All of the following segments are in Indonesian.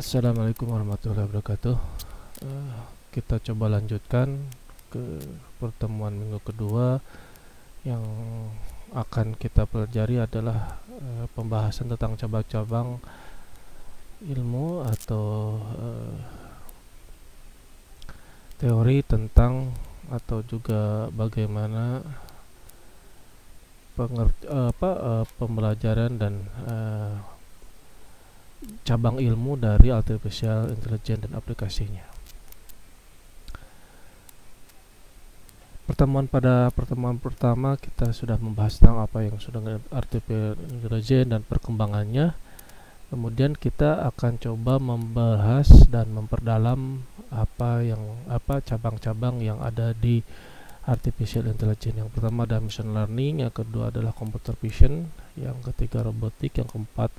Assalamualaikum warahmatullahi wabarakatuh. Eh, kita coba lanjutkan ke pertemuan minggu kedua. Yang akan kita pelajari adalah pembahasan tentang cabang-cabang ilmu atau teori tentang atau juga bagaimana pembelajaran dan cabang ilmu dari artificial intelligence dan aplikasinya. Pada pertemuan pertama kita sudah membahas tentang apa yang sudah artificial intelligence dan perkembangannya. Kemudian kita akan coba membahas dan memperdalam apa cabang-cabang yang ada di artificial intelligence. Yang pertama adalah machine learning, yang kedua adalah computer vision, yang ketiga robotik, yang keempat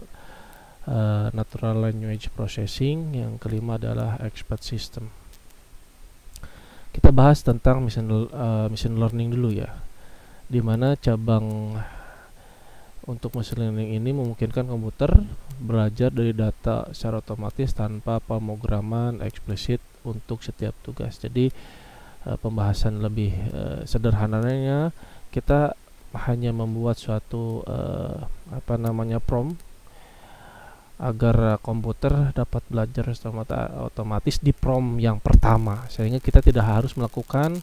natural language processing, yang kelima adalah expert system. Kita bahas tentang machine learning dulu ya, dimana cabang untuk machine learning ini memungkinkan komputer belajar dari data secara otomatis tanpa pemrograman eksplisit untuk setiap tugas. Jadi pembahasan lebih sederhananya, kita hanya membuat suatu prompt agar komputer dapat belajar otomatis di prompt yang pertama, sehingga kita tidak harus melakukan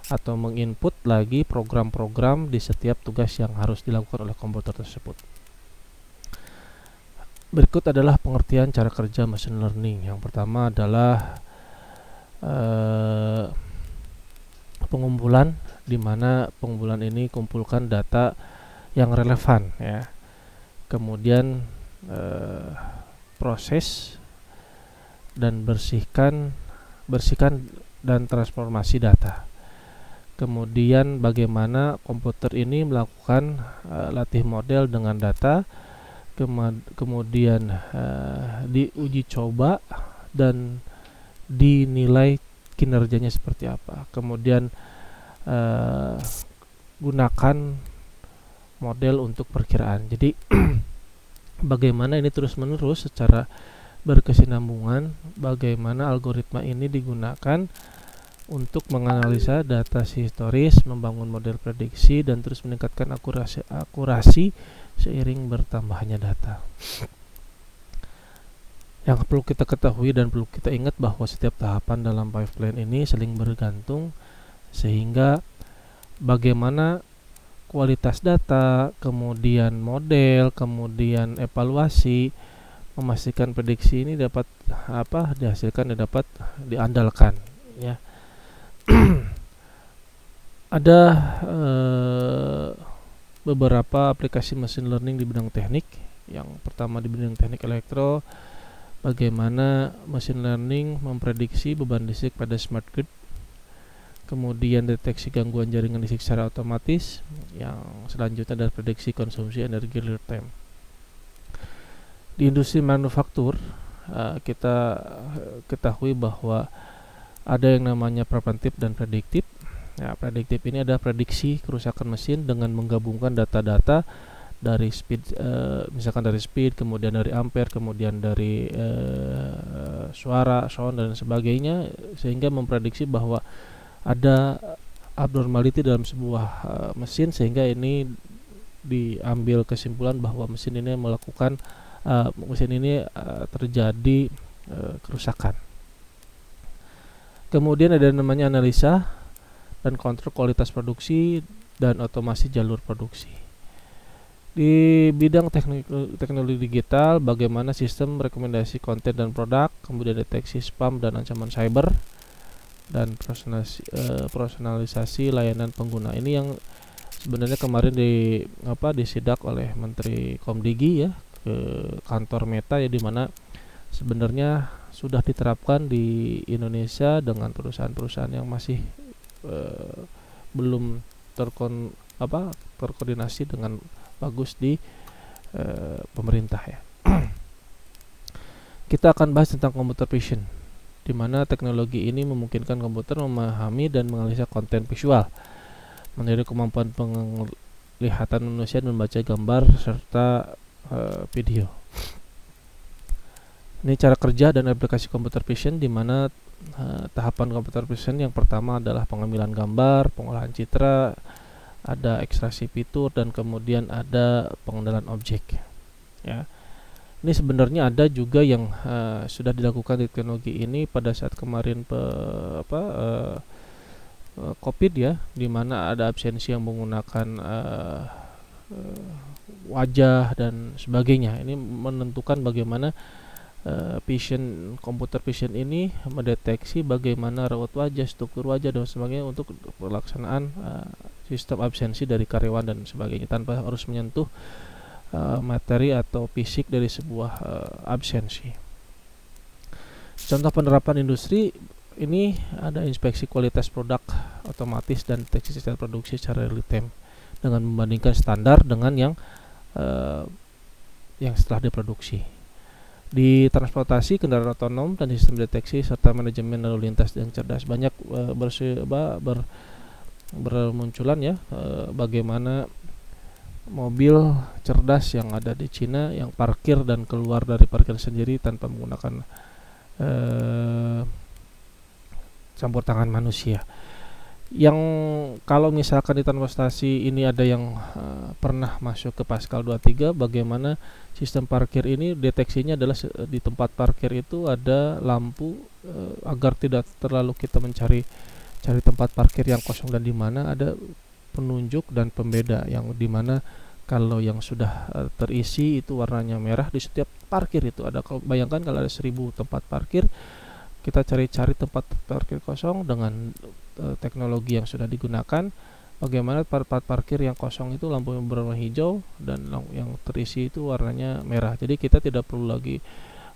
atau menginput lagi program-program di setiap tugas yang harus dilakukan oleh komputer tersebut. Berikut adalah pengertian cara kerja machine learning. Yang pertama adalah pengumpulan, di mana pengumpulan ini kumpulkan data yang relevan ya. Kemudian proses dan bersihkan dan transformasi data. Kemudian bagaimana komputer ini melakukan latih model dengan data, kemudian diuji coba dan dinilai kinerjanya seperti apa. Kemudian gunakan model untuk perkiraan. Jadi bagaimana ini terus-menerus secara berkesinambungan, bagaimana algoritma ini digunakan untuk menganalisa data historis, membangun model prediksi, dan terus meningkatkan akurasi seiring bertambahnya data. Yang perlu kita ketahui dan perlu kita ingat bahwa setiap tahapan dalam pipeline ini saling bergantung, sehingga bagaimana kualitas data, kemudian model, kemudian evaluasi, memastikan prediksi ini dapat dihasilkan dan dapat diandalkan ya. Ada beberapa aplikasi machine learning di bidang teknik. Yang pertama di bidang teknik elektro, bagaimana machine learning memprediksi beban listrik pada smart grid. Kemudian deteksi gangguan jaringan listrik secara otomatis. Yang selanjutnya adalah prediksi konsumsi energi real time. Di industri manufaktur, kita ketahui bahwa ada yang namanya preventif dan prediktif. Ya, prediktif ini adalah prediksi kerusakan mesin dengan menggabungkan data-data dari speed, misalkan dari speed, kemudian dari ampere, kemudian dari suara, sound dan sebagainya, sehingga memprediksi bahwa ada abnormality dalam sebuah mesin, sehingga ini diambil kesimpulan bahwa mesin ini terjadi kerusakan. Kemudian ada namanya analisa dan kontrol kualitas produksi dan otomasi jalur produksi. Di bidang teknologi digital, bagaimana sistem rekomendasi konten dan produk, kemudian deteksi spam dan ancaman cyber, dan personalisasi layanan pengguna. Ini yang sebenarnya kemarin disidak oleh Menteri Komdigi ya ke kantor Meta ya, di mana sebenarnya sudah diterapkan di Indonesia dengan perusahaan-perusahaan yang masih belum terkoordinasi dengan bagus di pemerintah ya. Kita akan bahas tentang computer vision, di mana teknologi ini memungkinkan komputer memahami dan menganalisa konten visual, meniru kemampuan penglihatan manusia dan membaca gambar serta video. Ini cara kerja dan aplikasi computer vision, di mana tahapan computer vision yang pertama adalah pengambilan gambar, pengolahan citra, ada ekstraksi fitur, dan kemudian ada pengenalan objek. Ya, ini sebenarnya ada juga yang sudah dilakukan di teknologi ini pada saat kemarin COVID ya, di mana ada absensi yang menggunakan wajah dan sebagainya. Ini menentukan bagaimana computer vision ini mendeteksi bagaimana raut wajah, struktur wajah dan sebagainya untuk pelaksanaan sistem absensi dari karyawan dan sebagainya, tanpa harus menyentuh materi atau fisik dari sebuah absensi. Contoh penerapan industri ini ada inspeksi kualitas produk otomatis dan deteksi sistem produksi secara real time dengan membandingkan standar dengan yang setelah diproduksi. Di transportasi, kendaraan otonom dan sistem deteksi serta manajemen lalu lintas yang cerdas, banyak bermunculan ya, bagaimana mobil cerdas yang ada di Cina yang parkir dan keluar dari parkir sendiri tanpa menggunakan campur tangan manusia. Yang kalau misalkan di transportasi ini ada yang pernah masuk ke Pascal 23, bagaimana sistem parkir ini deteksinya adalah di tempat parkir itu ada lampu agar tidak terlalu kita mencari tempat parkir yang kosong, dan di mana ada penunjuk dan pembeda yang di mana kalau yang sudah terisi itu warnanya merah di setiap parkir itu ada. Kalau bayangkan kalau ada 1000 tempat parkir, kita cari-cari tempat parkir kosong dengan teknologi yang sudah digunakan, bagaimana tempat parkir yang kosong itu lampu yang berwarna hijau dan yang terisi itu warnanya merah. Jadi kita tidak perlu lagi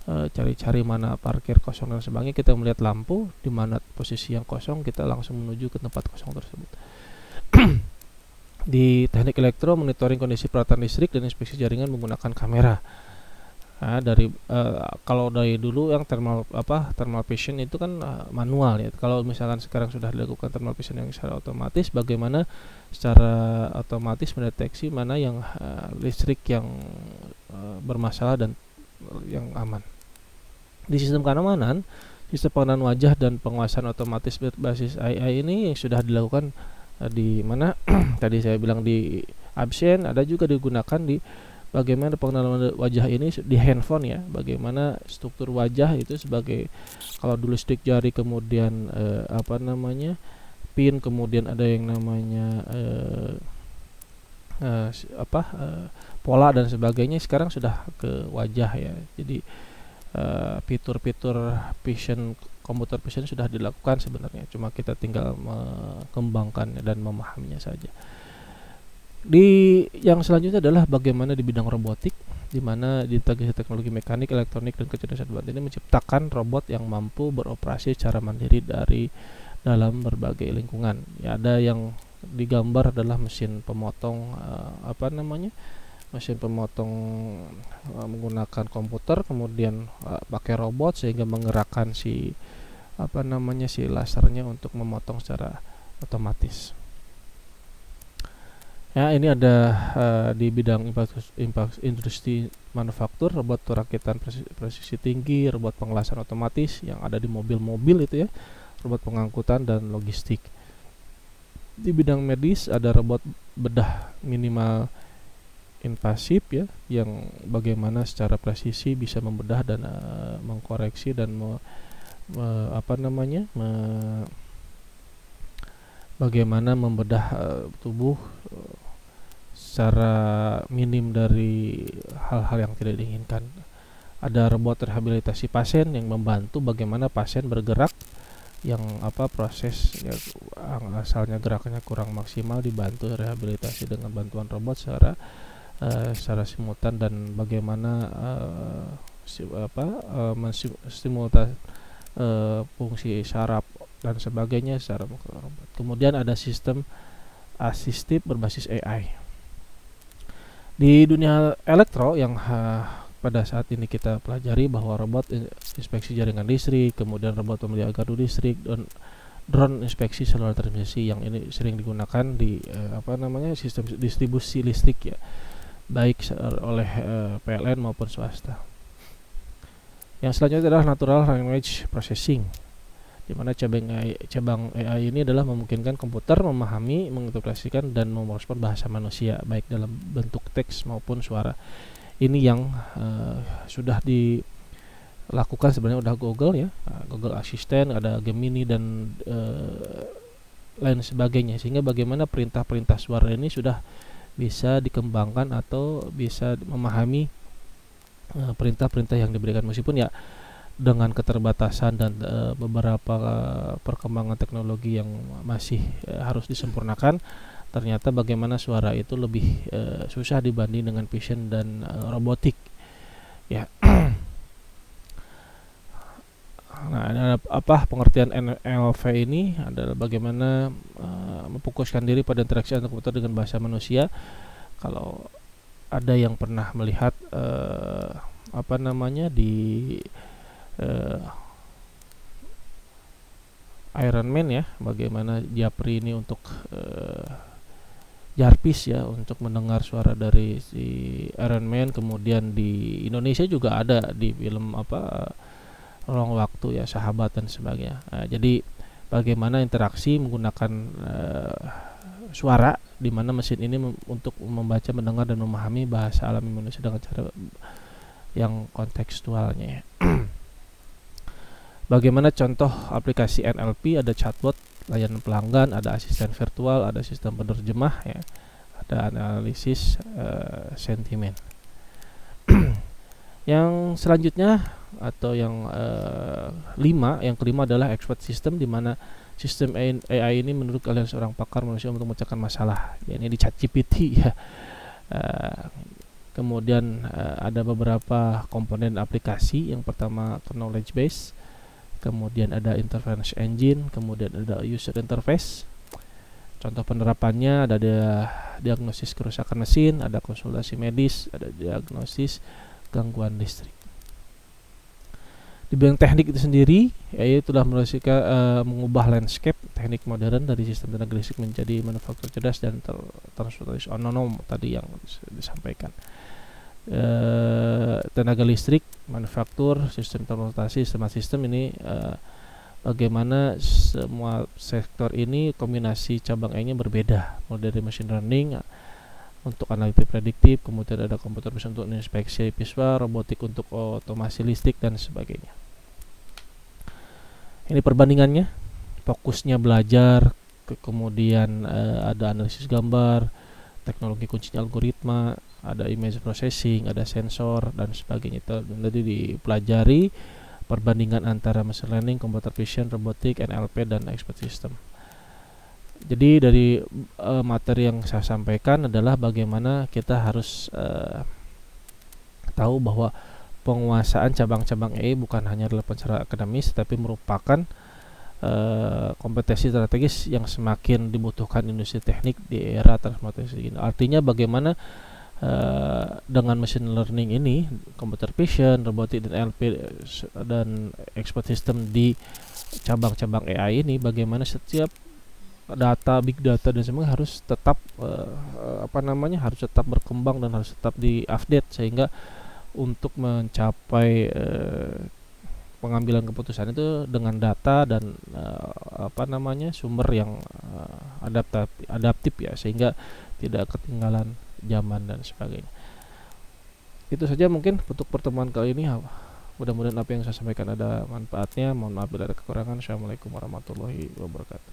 cari-cari mana parkir kosong dan sebagainya, kita melihat lampu di mana posisi yang kosong, kita langsung menuju ke tempat kosong tersebut. Di teknik elektro, monitoring kondisi peralatan listrik dan inspeksi jaringan menggunakan kamera. Nah, kalau dari dulu yang thermal vision itu kan manual ya. Kalau misalkan sekarang sudah dilakukan thermal vision yang secara otomatis, bagaimana secara otomatis mendeteksi mana yang listrik yang bermasalah dan yang aman. Di sistem keamanan wajah dan penguasaan otomatis berbasis AI ini yang sudah dilakukan di mana tadi saya bilang di absen, ada juga digunakan di bagaimana pengenalan wajah ini di handphone ya, bagaimana struktur wajah itu sebagai, kalau dulu stick jari, kemudian pin, kemudian ada yang namanya pola dan sebagainya, sekarang sudah ke wajah ya. Jadi fitur-fitur computer vision sudah dilakukan sebenarnya, cuma kita tinggal mengembangkan dan memahaminya saja. Di yang selanjutnya adalah bagaimana di bidang robotik, di mana diintegrasi teknologi mekanik, elektronik, dan kecerdasan buatan ini menciptakan robot yang mampu beroperasi secara mandiri dari dalam berbagai lingkungan. Ya, ada yang digambar adalah mesin pemotong mesin pemotong menggunakan komputer, kemudian pakai robot sehingga menggerakkan si lasernya untuk memotong secara otomatis. Ya, ini ada di bidang industri manufaktur, robot perakitan presisi tinggi, robot pengelasan otomatis yang ada di mobil-mobil itu ya, robot pengangkutan dan logistik. Di bidang medis ada robot bedah minimal invasif ya, yang bagaimana secara presisi bisa membedah dan mengkoreksi dan bagaimana membedah tubuh secara minim dari hal-hal yang tidak diinginkan. Ada robot rehabilitasi pasien yang membantu bagaimana pasien bergerak yang proses ya, asalnya gerakannya kurang maksimal, dibantu rehabilitasi dengan bantuan robot secara simultan, dan bagaimana menstimulasi fungsi saraf dan sebagainya secara robot. Kemudian ada sistem asistif berbasis AI. Di dunia elektro yang pada saat ini kita pelajari, bahwa robot inspeksi jaringan listrik, kemudian robot pemelihara gardu listrik, dan drone inspeksi saluran transmisi yang ini sering digunakan di sistem distribusi listrik ya, baik oleh PLN maupun swasta. Yang selanjutnya adalah natural language processing, di mana cabang AI ini adalah memungkinkan komputer memahami, menginterpretasikan, dan merespon bahasa manusia, baik dalam bentuk teks maupun suara. Ini yang sudah dilakukan sebenarnya udah Google ya, Google Assistant, ada Gemini dan lain sebagainya, sehingga bagaimana perintah-perintah suara ini sudah bisa dikembangkan atau bisa memahami perintah-perintah yang diberikan, meskipun ya dengan keterbatasan dan beberapa perkembangan teknologi yang masih harus disempurnakan, ternyata bagaimana suara itu lebih susah dibanding dengan vision dan robotik ya. Nah, apa pengertian NLP ini adalah bagaimana memfokuskan diri pada interaksi antara komputer dengan bahasa manusia. Kalau ada yang pernah melihat di Iron Man ya, bagaimana Japri ini untuk Jarvis ya, untuk mendengar suara dari si Iron Man. Kemudian di Indonesia juga ada di film Ruang Waktu ya, Sahabat dan sebagainya. Jadi bagaimana interaksi menggunakan suara, di mana mesin ini untuk membaca, mendengar, dan memahami bahasa alami manusia dengan cara yang kontekstualnya ya. Bagaimana contoh aplikasi NLP? Ada chatbot, layanan pelanggan, ada asisten virtual, ada sistem penerjemah ya, ada analisis sentimen. Yang selanjutnya atau yang yang kelima adalah expert system, di mana sistem AI ini menurut kalian seorang pakar manusia untuk memecahkan masalah, ya ini di ChatGPT ya. Kemudian ada beberapa komponen aplikasi. Yang pertama knowledge base, kemudian ada interference engine, kemudian ada user interface. Contoh penerapannya ada diagnosis kerusakan mesin, ada konsultasi medis, ada diagnosis gangguan listrik. Di bidang teknik itu sendiri, yaitu telah mengubah landscape teknik modern dari sistem tenaga listrik menjadi manufaktur cerdas dan transportasi otonom tadi yang disampaikan. Tenaga listrik, manufaktur, sistem transportasi, sistem ini bagaimana semua sektor ini kombinasi cabang AI-nya berbeda, mulai dari machine learning untuk analitik prediktif, kemudian ada komputer vision untuk inspeksi visual, robotik untuk otomasi listrik dan sebagainya. Ini perbandingannya, fokusnya belajar, kemudian ada analisis gambar, teknologi kuncinya algoritma, ada image processing, ada sensor dan sebagainya. Itu nanti dipelajari perbandingan antara machine learning, computer vision, robotik, NLP, dan expert system. Jadi dari materi yang saya sampaikan adalah bagaimana kita harus tahu bahwa penguasaan cabang-cabang AI bukan hanya relevan secara akademis, tapi merupakan kompetensi strategis yang semakin dibutuhkan industri teknik di era transformasi ini. Artinya bagaimana dengan machine learning ini, computer vision, robotik, dan NLP dan expert system di cabang-cabang AI ini, bagaimana setiap data, big data dan semua harus tetap harus tetap berkembang dan harus tetap diupdate, sehingga untuk mencapai pengambilan keputusan itu dengan data dan sumber yang adaptif ya, sehingga tidak ketinggalan zaman dan sebagainya. Itu saja mungkin untuk pertemuan kali ini. Mudah-mudahan apa yang saya sampaikan ada manfaatnya. Mohon maaf bila ada kekurangan. Assalamualaikum warahmatullahi wabarakatuh.